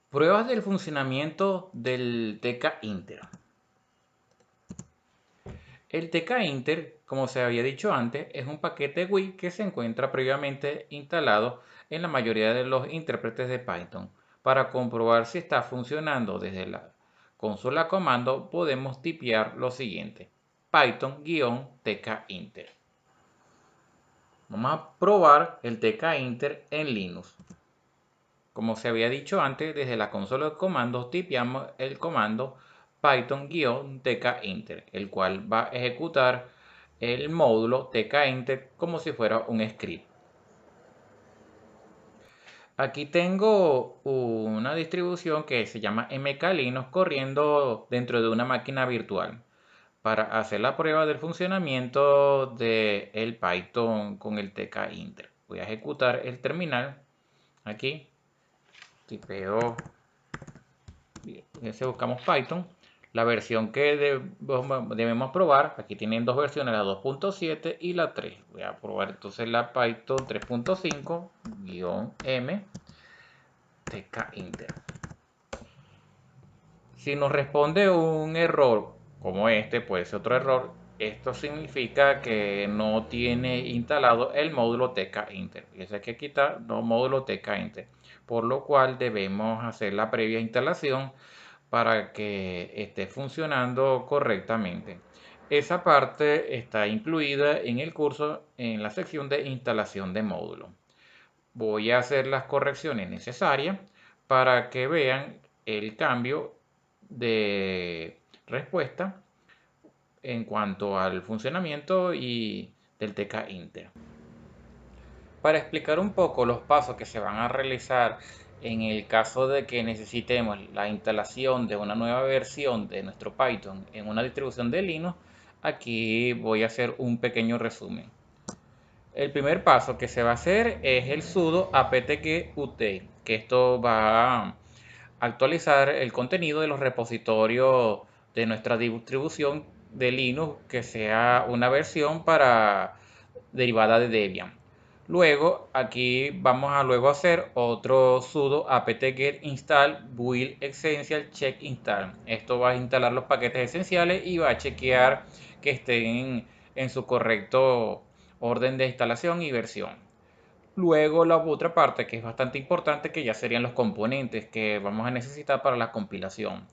Pruebas del funcionamiento del TK Inter. El TK Inter, como se había dicho antes, es un paquete GUI que se encuentra previamente instalado en la mayoría de los intérpretes de Python. Para comprobar si está funcionando desde la consola comando, podemos tipear lo siguiente: Python-TK Inter. Vamos a probar el TK Inter en Linux. Como se había dicho antes, desde la consola de comandos tipeamos el comando python-tkinter, el cual va a ejecutar el módulo tkinter como si fuera un script. Aquí tengo una distribución que se llama mklinux corriendo dentro de una máquina virtual para hacer la prueba del funcionamiento del Python con el tkinter. Voy a ejecutar el terminal aquí, tipeo. Si buscamos Python, la versión que debemos probar, aquí tienen dos versiones, la 2.7 y la 3. Voy a probar entonces la Python 3.5-m tkinter. Si nos responde un error como este, puede ser otro error, esto significa que no tiene instalado el módulo tkinter. Y hay que quitar los módulos tkinter, por lo cual debemos hacer la previa instalación para que esté funcionando correctamente. Esa parte está incluida en el curso en la sección de instalación de módulo. Voy a hacer las correcciones necesarias para que vean el cambio de respuesta en cuanto al funcionamiento y del TK Inter. Para explicar un poco los pasos que se van a realizar en el caso de que necesitemos la instalación de una nueva versión de nuestro Python en una distribución de Linux, aquí voy a hacer un pequeño resumen. El primer paso que se va a hacer es el sudo apt-get update, que esto va a actualizar el contenido de los repositorios de nuestra distribución de Linux que sea una versión derivada de Debian. Luego aquí vamos a hacer otro sudo apt-get install build essential check install. Esto va a instalar los paquetes esenciales y va a chequear que estén en su correcto orden de instalación y versión. Luego la otra parte que es bastante importante, que ya serían los componentes que vamos a necesitar para la compilación.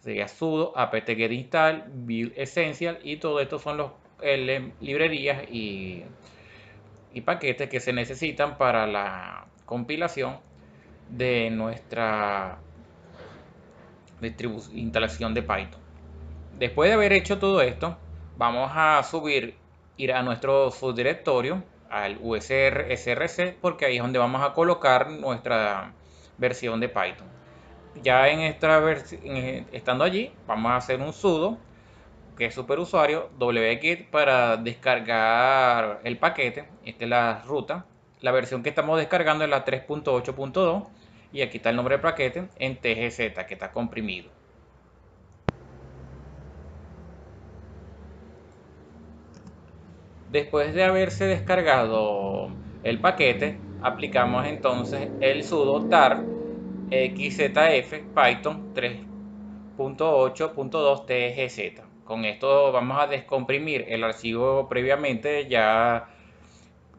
Sería sudo apt-get install build essential, y todo esto son las librerías y paquetes que se necesitan para la compilación de nuestra instalación de Python. Después de haber hecho todo esto, vamos a ir a nuestro subdirectorio, al usr-src, porque ahí es donde vamos a colocar nuestra versión de Python. Ya en estando allí, vamos a hacer un sudo, que es superusuario, wget, para descargar el paquete. Esta es la ruta. La versión que estamos descargando es la 3.8.2 y aquí está el nombre del paquete en tgz, que está comprimido. Después de haberse descargado el paquete, aplicamos entonces el sudo tar xzf python 3.8.2 tgz. Con esto vamos a descomprimir el archivo previamente ya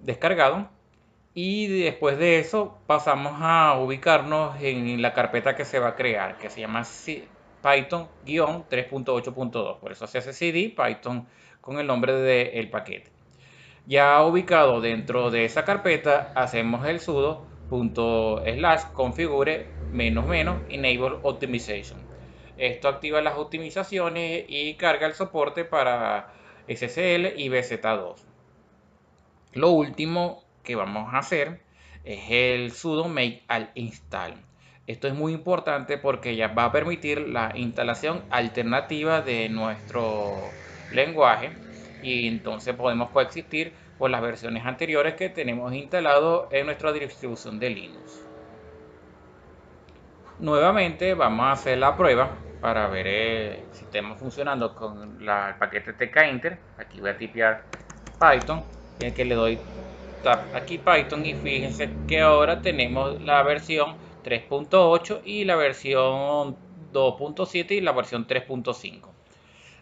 descargado, y después de eso pasamos a ubicarnos en la carpeta que se va a crear, que se llama python-3.8.2. Por eso se hace cd python con el nombre del paquete. Ya ubicado dentro de esa carpeta, hacemos el sudo /configure enable optimization. Esto activa las optimizaciones y carga el soporte para SSL y BZ2. Lo último que vamos a hacer es el sudo make al install. Esto es muy importante porque ya va a permitir la instalación alternativa de nuestro lenguaje, y entonces podemos coexistir con las versiones anteriores que tenemos instalado en nuestra distribución de Linux. Nuevamente vamos a hacer la prueba para ver si estamos funcionando con el paquete tkinter. Aquí voy a tipear Python, en el que le doy tap aquí Python, y fíjense que ahora tenemos la versión 3.8 y la versión 2.7 y la versión 3.5.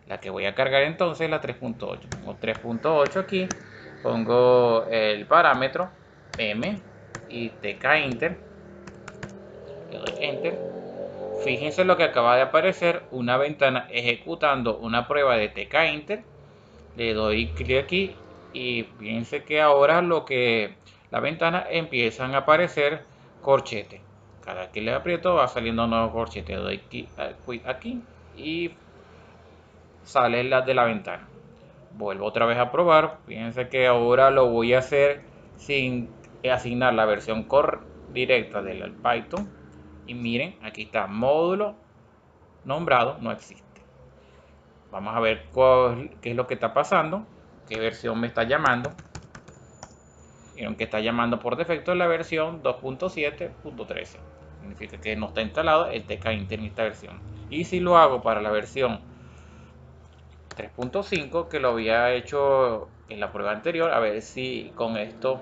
La que voy a cargar entonces es la 3.8. Pongo 3.8 aquí, pongo el parámetro M y tkinter, le doy enter. Fíjense lo que acaba de aparecer, una ventana ejecutando una prueba de tkinter. Le doy clic aquí y fíjense que ahora la ventana empiezan a aparecer corchetes. Cada que le aprieto va saliendo un nuevo corchete. Le doy clic aquí y sale la de la ventana. Vuelvo otra vez a probar. Fíjense que ahora lo voy a hacer sin asignar la versión directa del Python. Y miren, aquí está, módulo nombrado no existe. Vamos a ver qué es lo que está pasando, qué versión me está llamando. Vieron que está llamando por defecto la versión 2.7.13. Significa que no está instalado el tkinter en esta versión. Y si lo hago para la versión 3.5, que lo había hecho en la prueba anterior, a ver si con esto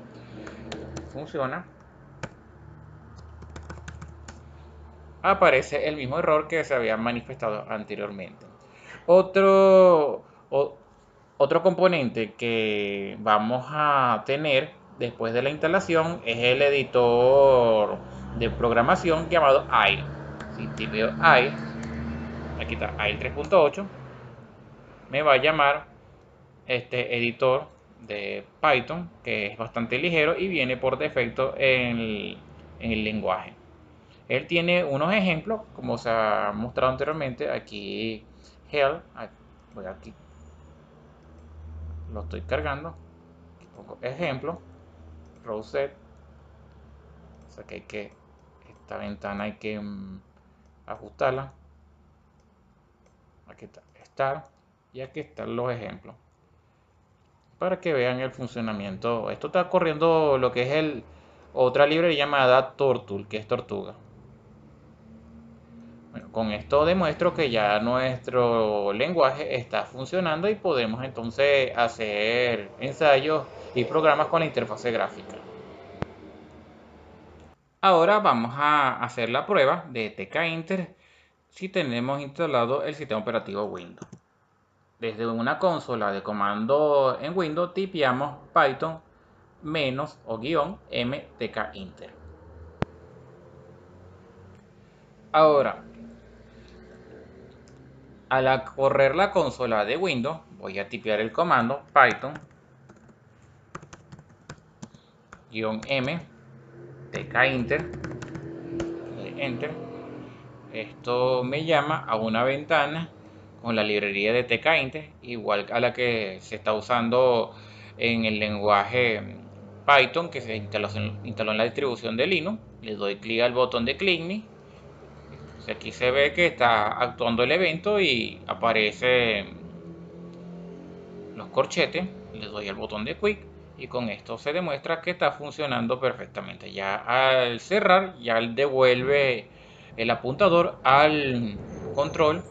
funciona. Aparece el mismo error que se había manifestado anteriormente. Otro componente que vamos a tener después de la instalación es el editor de programación llamado AI. Si tipo AI, aquí está AI 3.8, me va a llamar este editor de Python, que es bastante ligero y viene por defecto en el lenguaje. Él tiene unos ejemplos, como se ha mostrado anteriormente. Aquí, Hell, voy aquí, lo estoy cargando. Aquí pongo ejemplo, Rosette. O sea que esta ventana hay que ajustarla. Aquí está, Start. Y aquí están los ejemplos, para que vean el funcionamiento. Esto está corriendo lo que es otra librería llamada Tortul, que es tortuga. Bueno, con esto demuestro que ya nuestro lenguaje está funcionando y podemos entonces hacer ensayos y programas con la interfase gráfica. Ahora vamos a hacer la prueba de tkinter si tenemos instalado el sistema operativo Windows. Desde una consola de comando en Windows tipeamos Python menos o guión m tkinter. Ahora, al correr la consola de Windows, voy a tipear el comando Python -m tkinter, enter. Esto me llama a una ventana con la librería de tkinter, igual a la que se está usando en el lenguaje Python, que se instaló en la distribución de Linux. Le doy clic al botón de Click Me. Aquí se ve que está actuando el evento y aparecen los corchetes. Le doy al botón de Quick y con esto se demuestra que está funcionando perfectamente. Ya al cerrar, ya devuelve el apuntador al control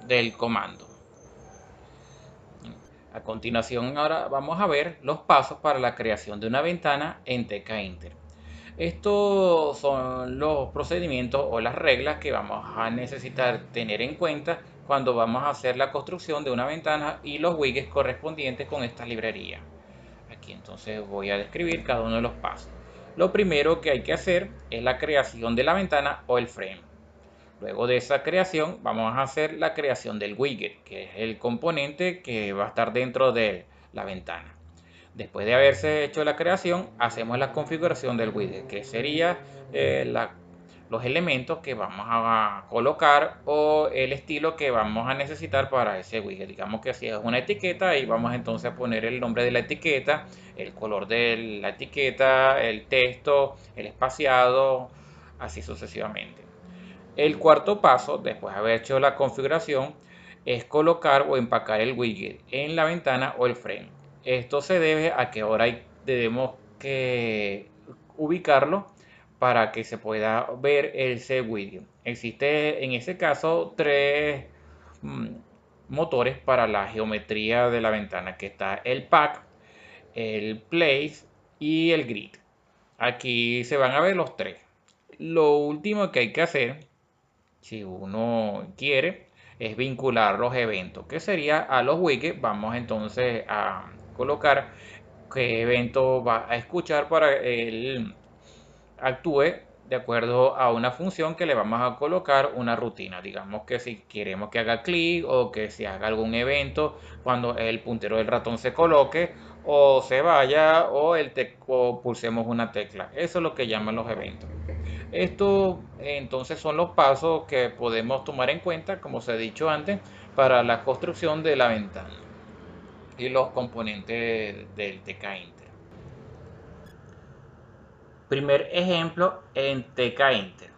del comando. A continuación, ahora vamos a ver los pasos para la creación de una ventana en tkinter. Estos son los procedimientos o las reglas que vamos a necesitar tener en cuenta cuando vamos a hacer la construcción de una ventana y los widgets correspondientes con esta librería. Aquí entonces voy a describir cada uno de los pasos. Lo primero que hay que hacer es la creación de la ventana o el frame. Luego de esa creación vamos a hacer la creación del widget, que es el componente que va a estar dentro de la ventana. Después de haberse hecho la creación, hacemos la configuración del widget, que sería los elementos que vamos a colocar o el estilo que vamos a necesitar para ese widget. Digamos que si es una etiqueta, y vamos entonces a poner el nombre de la etiqueta, el color de la etiqueta, el texto, el espaciado, así sucesivamente. El cuarto paso, después de haber hecho la configuración, es colocar o empacar el widget en la ventana o el frame. Esto se debe a que ahora debemos que ubicarlo para que se pueda ver ese widget. Existe en ese caso tres motores para la geometría de la ventana, que está el pack, el place y el grid. Aquí se van a ver los tres. Lo último que hay que hacer, si uno quiere, es vincular los eventos, que sería a los widgets. Vamos entonces a colocar qué evento va a escuchar para él actúe de acuerdo a una función que le vamos a colocar una rutina. Digamos que si queremos que haga clic o que si haga algún evento cuando el puntero del ratón se coloque o se vaya o pulsemos una tecla. Eso es lo que llaman los eventos. Esto entonces son los pasos que podemos tomar en cuenta, como se ha dicho antes, para la construcción de la ventana y los componentes del TK Inter. Primer ejemplo en TK Inter.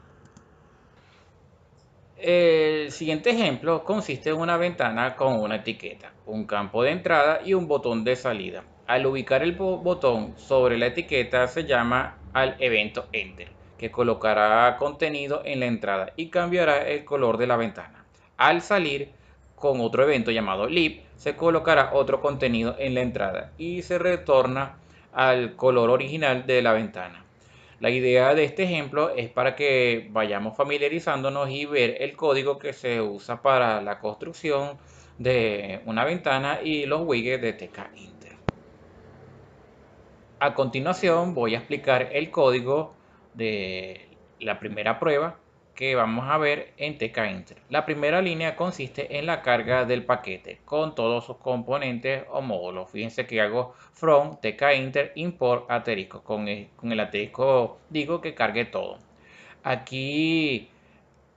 El siguiente ejemplo consiste en una ventana con una etiqueta, un campo de entrada y un botón de salida. Al ubicar el botón sobre la etiqueta se llama al evento Enter, que colocará contenido en la entrada y cambiará el color de la ventana. Al salir con otro evento llamado Leave, se colocará otro contenido en la entrada y se retorna al color original de la ventana. La idea de este ejemplo es para que vayamos familiarizándonos y ver el código que se usa para la construcción de una ventana y los widgets de TK Inter. A continuación voy a explicar el código de la primera prueba que vamos a ver en TK Inter. La primera línea consiste en la carga del paquete con todos sus componentes o módulos. Fíjense que hago from TK Inter import asterisco. Con el asterisco digo que cargue todo. Aquí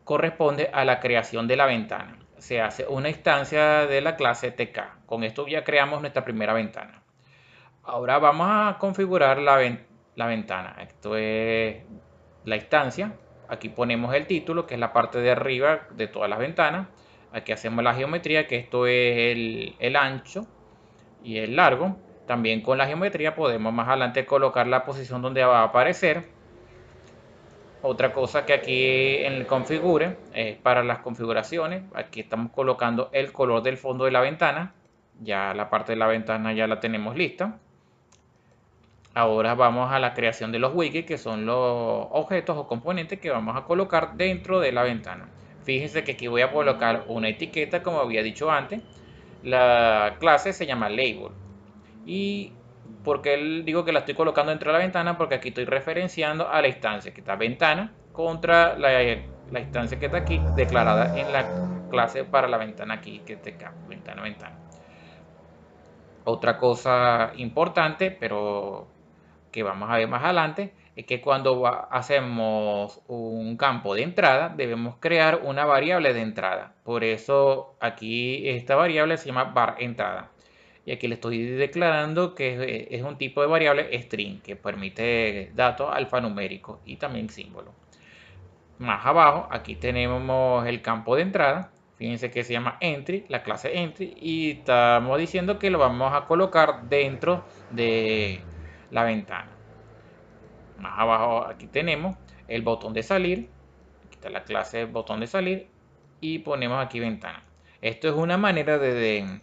corresponde a la creación de la ventana. Se hace una instancia de la clase TK. Con esto ya creamos nuestra primera ventana. Ahora vamos a configurar la ventana. Esto es la instancia. Aquí ponemos el título, que es la parte de arriba de todas las ventanas. Aquí hacemos la geometría, que esto es el ancho y el largo. También con la geometría podemos más adelante colocar la posición donde va a aparecer. Otra cosa que aquí en el configure es para las configuraciones. Aquí estamos colocando el color del fondo de la ventana. Ya la parte de la ventana ya la tenemos lista. Ahora vamos a la creación de los widgets, que son los objetos o componentes que vamos a colocar dentro de la ventana. Fíjense que aquí voy a colocar una etiqueta, como había dicho antes. La clase se llama label. ¿Y por qué digo que la estoy colocando dentro de la ventana? Porque aquí estoy referenciando a la instancia que está ventana contra la instancia que está aquí declarada en la clase para la ventana aquí, que te ventana. Otra cosa importante, pero que vamos a ver más adelante, es que cuando hacemos un campo de entrada, debemos crear una variable de entrada. Por eso aquí esta variable se llama var entrada. Y aquí le estoy declarando que es un tipo de variable string que permite datos alfanuméricos y también símbolos. Más abajo, aquí tenemos el campo de entrada. Fíjense que se llama entry, la clase entry, y estamos diciendo que lo vamos a colocar dentro de la ventana. Más abajo aquí tenemos el botón de salir. Aquí está la clase botón de salir y ponemos aquí ventana. Esto es una manera de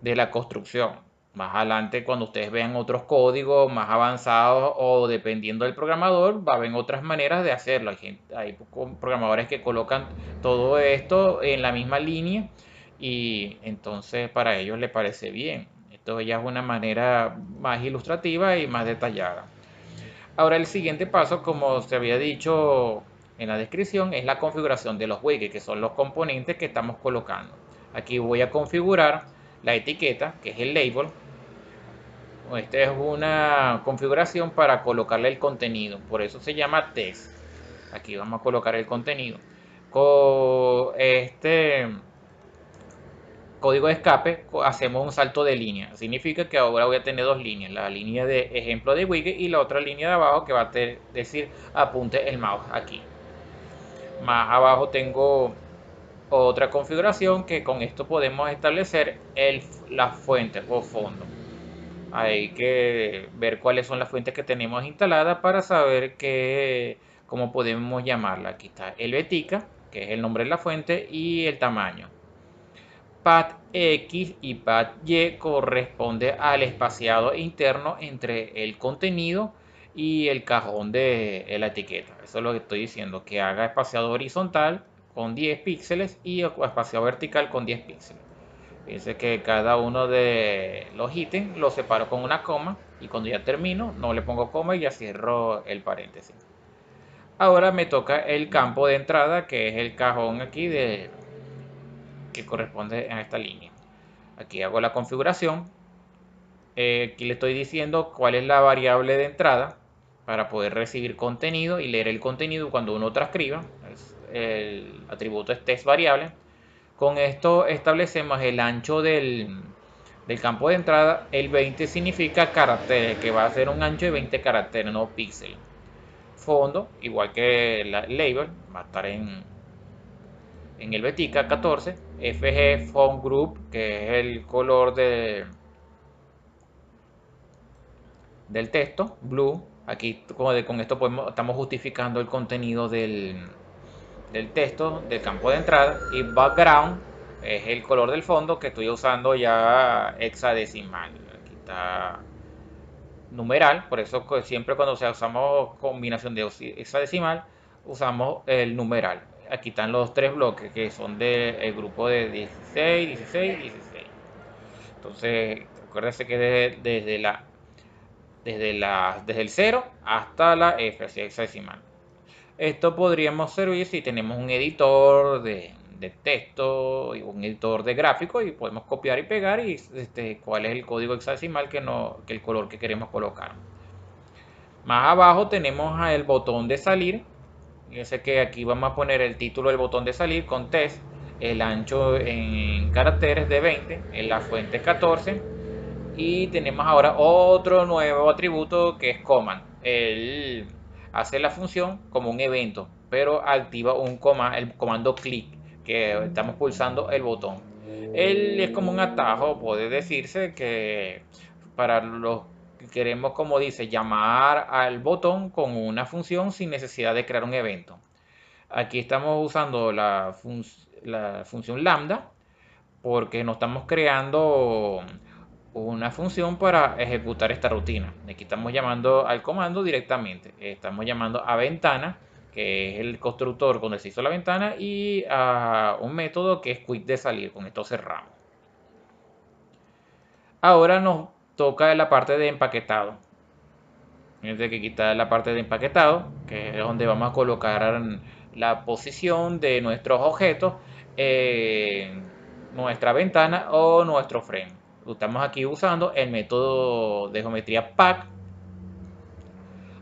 la construcción. Más adelante, cuando ustedes vean otros códigos más avanzados o dependiendo del programador, va a haber otras maneras de hacerlo. Hay programadores que colocan todo esto en la misma línea y entonces para ellos les parece bien. Esto ya es una manera más ilustrativa y más detallada. Ahora el siguiente paso, como se había dicho en la descripción, es la configuración de los widgets, que son los componentes que estamos colocando. Aquí voy a configurar la etiqueta, que es el label. Esta es una configuración para colocarle el contenido, por eso se llama text. Aquí vamos a colocar el contenido. Con este código de escape hacemos un salto de línea. Significa que ahora voy a tener dos líneas, la línea de ejemplo de widget y la otra línea de abajo que va a decir apunte el mouse aquí. Más abajo tengo otra configuración que con esto podemos establecer las fuentes o fondo. Hay que ver cuáles son las fuentes que tenemos instaladas para saber cómo podemos llamarla. Aquí está Helvetica, que es el nombre de la fuente, y el tamaño. Path X y Path Y corresponde al espaciado interno entre el contenido y el cajón de la etiqueta. Eso es lo que estoy diciendo, que haga espaciado horizontal con 10 píxeles y espaciado vertical con 10 píxeles. Fíjense que cada uno de los ítems lo separo con una coma y cuando ya termino no le pongo coma y ya cierro el paréntesis. Ahora me toca el campo de entrada, que es el cajón aquí que corresponde a esta línea. Aquí hago la configuración. Aquí le estoy diciendo cuál es la variable de entrada para poder recibir contenido y leer el contenido cuando uno transcriba. El atributo es text variable. Con esto establecemos el ancho del campo de entrada. El 20 significa caracteres, que va a ser un ancho de 20 caracteres, no píxeles. Fondo, igual que la label, va a estar en el Betica 14. FG Font Group, que es el color del texto, blue. Aquí con esto estamos justificando el contenido del texto del campo de entrada. Y background es el color del fondo que estoy usando ya hexadecimal. Aquí está numeral, por eso siempre cuando usamos combinación de hexadecimal usamos el numeral. Aquí están los tres bloques que son del grupo de 16, 16, 16. Entonces, acuérdense que desde el 0 hasta la F, así hexadecimal. Esto podríamos servir si tenemos un editor de texto y un editor de gráfico y podemos copiar y pegar y cuál es el código hexadecimal que el color que queremos colocar. Más abajo tenemos el botón de salir. Fíjense que aquí vamos a poner el título del botón de salir con text, el ancho en caracteres de 20, en la fuente 14 y tenemos ahora otro nuevo atributo que es command. Él hace la función como un evento, pero activa el comando click, que estamos pulsando el botón. Él es como un atajo, puede decirse que para los que queremos, como dice, llamar al botón con una función sin necesidad de crear un evento. Aquí estamos usando la función lambda porque no estamos creando una función para ejecutar esta rutina. Aquí estamos llamando al comando directamente. Estamos llamando a ventana, que es el constructor donde se hizo la ventana, y a un método que es quit de salir. Con esto cerramos. Ahora nos toca la parte de empaquetado. Fíjense que aquí está la parte de empaquetado, que es donde vamos a colocar la posición de nuestros objetos en nuestra ventana o nuestro frame. Estamos aquí usando el método de geometría pack.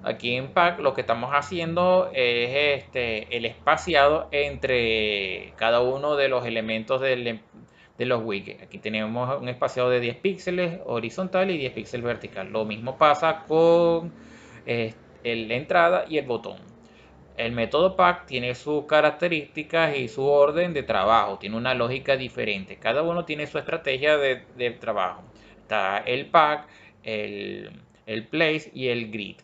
Aquí en pack lo que estamos haciendo es el espaciado entre cada uno de los elementos de los widgets. Aquí tenemos un espaciado de 10 píxeles horizontal y 10 píxeles vertical. Lo mismo pasa con la entrada y el botón. El método pack tiene sus características y su orden de trabajo, tiene una lógica diferente. Cada uno tiene su estrategia de trabajo. Está el pack, el place y el grid.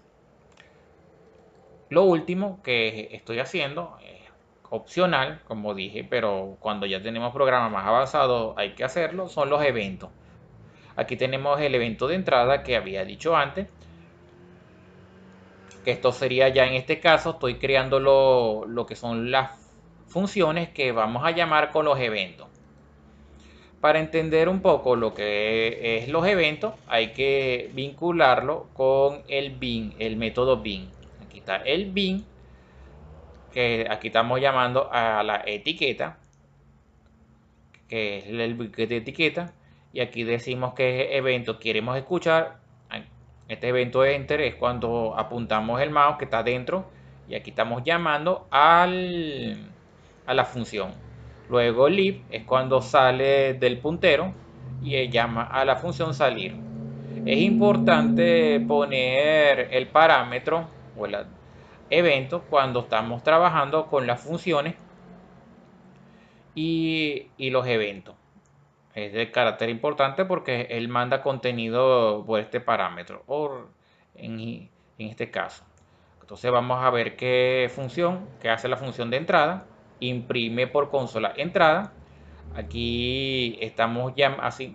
Lo último que estoy haciendo es opcional, como dije, pero cuando ya tenemos programas más avanzados hay que hacerlo, son los eventos. Aquí tenemos el evento de entrada que había dicho antes, que esto sería ya en este caso, estoy creando lo que son las funciones que vamos a llamar con los eventos. Para entender un poco lo que es los eventos, hay que vincularlo con el bin, el método bin. Aquí está el bin, que aquí estamos llamando a la etiqueta, que es el bucket de etiqueta, y aquí decimos que evento queremos escuchar. Este evento enter es cuando apuntamos el mouse que está dentro y aquí estamos llamando a la función. Luego leave es cuando sale del puntero y llama a la función salir. Es importante poner el parámetro o el evento cuando estamos trabajando con las funciones y los eventos. Es de carácter importante porque él manda contenido por este parámetro o en este caso. Entonces vamos a ver qué función, qué hace la función de entrada. Imprime por consola entrada. Aquí estamos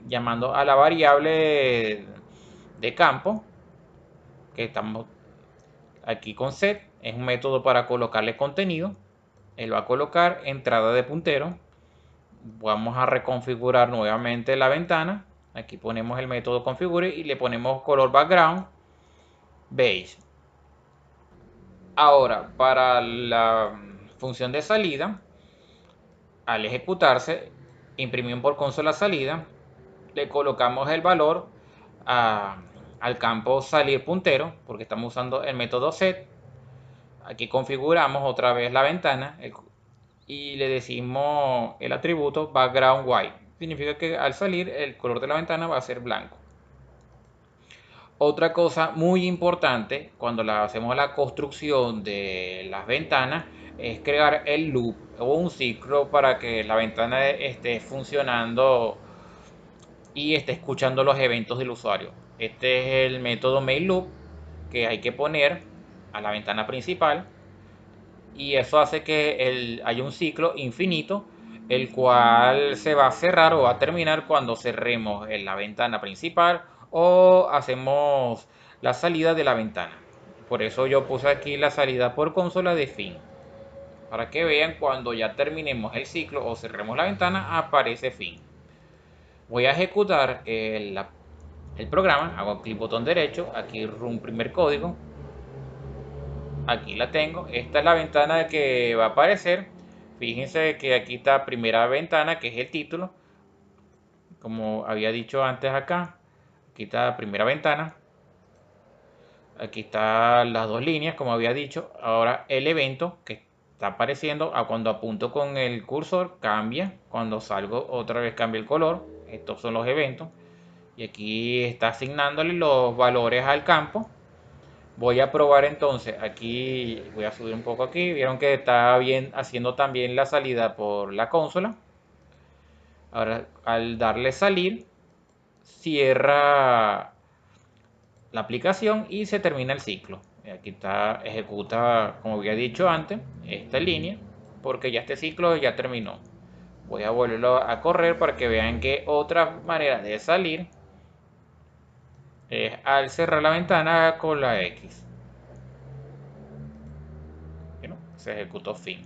llamando a la variable de campo que estamos aquí con set, es un método para colocarle contenido. Él va a colocar entrada de puntero. Vamos a reconfigurar nuevamente la ventana. Aquí ponemos el método configure y le ponemos color background beige. Ahora, para la función de salida, al ejecutarse, imprimir por consola salida, le colocamos el valor al campo salir puntero, porque estamos usando el método set. Aquí configuramos otra vez la ventana y le decimos el atributo background white. Significa que al salir el color de la ventana va a ser blanco. Otra cosa muy importante cuando hacemos la construcción de las ventanas es crear el loop o un ciclo para que la ventana esté funcionando y esté escuchando los eventos del usuario. Este es el método main loop que hay que poner a la ventana principal y eso hace que haya un ciclo infinito, el cual se va a cerrar o va a terminar cuando cerremos en la ventana principal o hacemos la salida de la ventana. Por eso yo puse aquí la salida por consola de fin, para que vean cuando ya terminemos el ciclo o cerremos la ventana aparece fin. Voy a ejecutar el programa, hago clic botón derecho, aquí run primer código. Aquí la tengo. Esta es la ventana que va a aparecer. Fíjense que aquí está primera ventana, que es el título. Como había dicho antes acá. Aquí está primera ventana. Aquí están las dos líneas, como había dicho. Ahora el evento que está apareciendo. Cuando apunto con el cursor cambia. Cuando salgo otra vez cambia el color. Estos son los eventos. Y aquí está asignándole los valores al campo. Voy a probar entonces, aquí voy a subir un poco aquí, vieron que está bien haciendo también la salida por la consola. Ahora al darle salir, cierra la aplicación y se termina el ciclo. Aquí está, ejecuta, como había dicho antes, esta línea, porque ya este ciclo ya terminó. Voy a volverlo a correr para que vean que otra manera de salir es al cerrar la ventana con la X. Bueno, se ejecutó fin.